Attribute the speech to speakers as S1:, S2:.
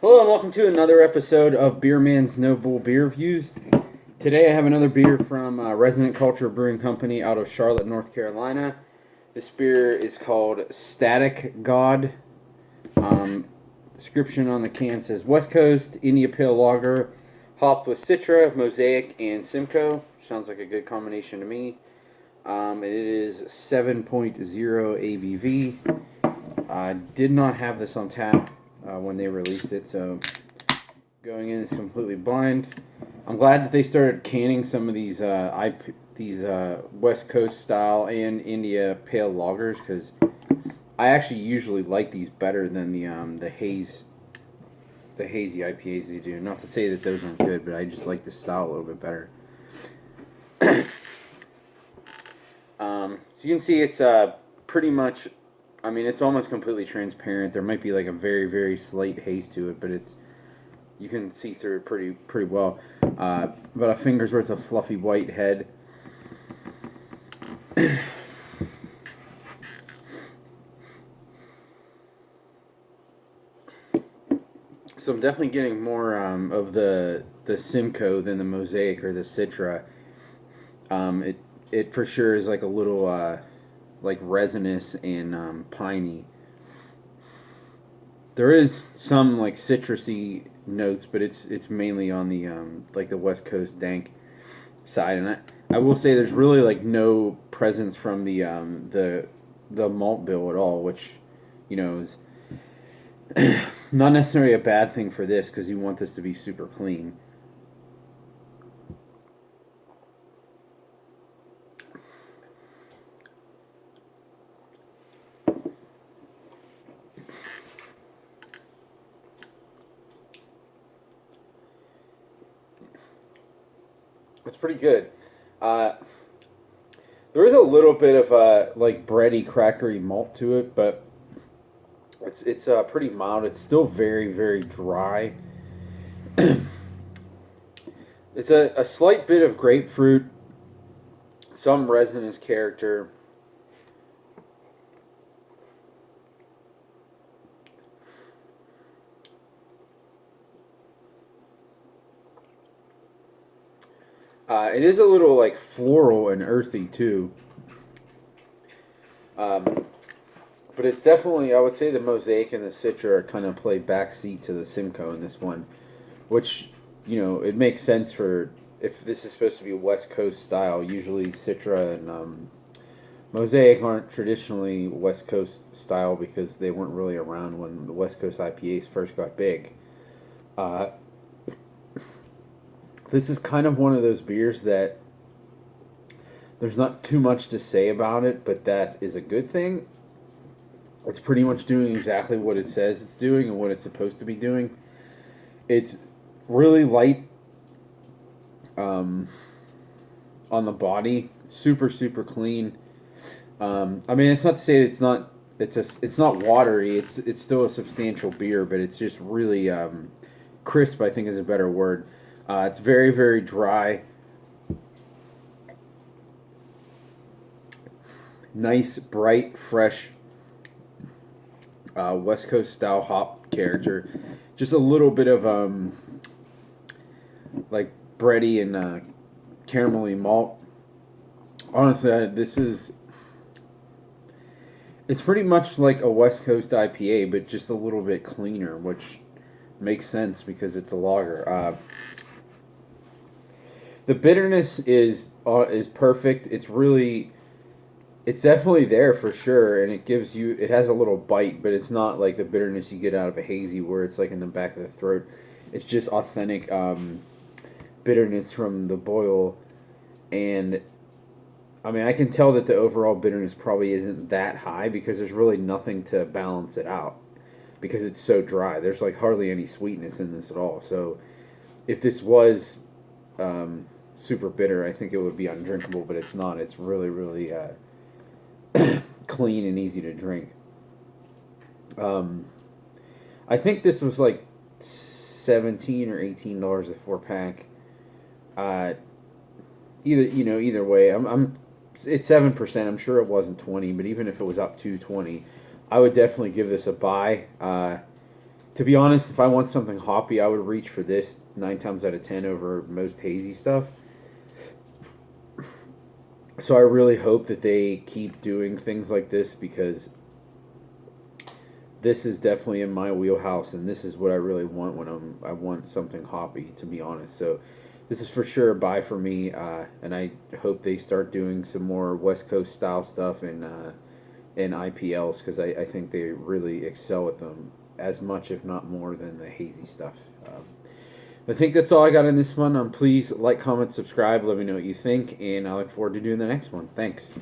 S1: Hello and welcome to another episode of Beer Man's Noble Beer Reviews. Today I have another beer from Resonant Culture Brewing Company out of Charlotte, North Carolina. This beer is called Static God. Description on the can says West Coast India Pale Lager, hopped with Citra, Mosaic, and Simcoe. Sounds like a good combination to me. It is 7.0 ABV. I did not have this on tap when they released it, so going in is completely blind. I'm glad that they started canning some of these West Coast style and India Pale Lagers, because I actually usually like these better than the hazy IPAs they do. Not to say that those aren't good, but I just like the style a little bit better. So you can see it's pretty much, I mean, it's almost completely transparent. There might be like a very, very slight haze to it, but you can see through it pretty well. About a finger's worth of fluffy white head. So I'm definitely getting more of the Simcoe than the Mosaic or the Citra. It for sure is like a little like resinous and piney. There is some like citrusy notes, but it's mainly on the like the West Coast dank side, and I will say there's really like no presence from the malt bill at all, which is not necessarily a bad thing for this, because you want this to be super clean. It's pretty good. There is a little bit of like bready, crackery malt to it, but it's pretty mild. It's still very, very dry. It's a slight bit of grapefruit, some resinous character. It is a little like floral and earthy too. But it's definitely, I would say the Mosaic and the Citra kind of play backseat to the Simcoe in this one, which, it makes sense for, if this is supposed to be West Coast style. Usually Citra and Mosaic aren't traditionally West Coast style because they weren't really around when the West Coast IPAs first got big. This is kind of one of those beers that there's not too much to say about it, but that is a good thing. It's pretty much doing exactly what it says it's doing and what it's supposed to be doing. It's really light on the body, super, super clean. I mean, it's not to say it's not watery. It's still a substantial beer, but it's just really crisp, I think is a better word. It's very, very dry. Nice, bright, fresh West Coast style hop character. Just a little bit of like bready and caramelly malt. Honestly, it's pretty much like a West Coast IPA, but just a little bit cleaner, which makes sense because it's a lager. The bitterness is perfect. It's definitely there for sure, and it has a little bite, but it's not like the bitterness you get out of a hazy where it's like in the back of the throat. It's just authentic bitterness from the boil, and I mean, I can tell that the overall bitterness probably isn't that high because there's really nothing to balance it out because it's so dry. There's like hardly any sweetness in this at all. So if this was super bitter, I think it would be undrinkable, but it's not. It's really, really clean and easy to drink. I think this was like $17 or $18 a 4-pack. Either way, it's 7%. I'm sure it wasn't 20, but even if it was up to 20, I would definitely give this a buy. To be honest, if I want something hoppy, I would reach for this 9 times out of 10 over most hazy stuff. So I really hope that they keep doing things like this, because this is definitely in my wheelhouse, and this is what I really want when I want something hoppy, to be honest. So this is for sure a buy for me, and I hope they start doing some more West Coast style stuff in IPLs, because I think they really excel at them as much, if not more, than the hazy stuff. I think that's all I got in this one. Please like, comment, subscribe, let me know what you think, and I look forward to doing the next one. Thanks.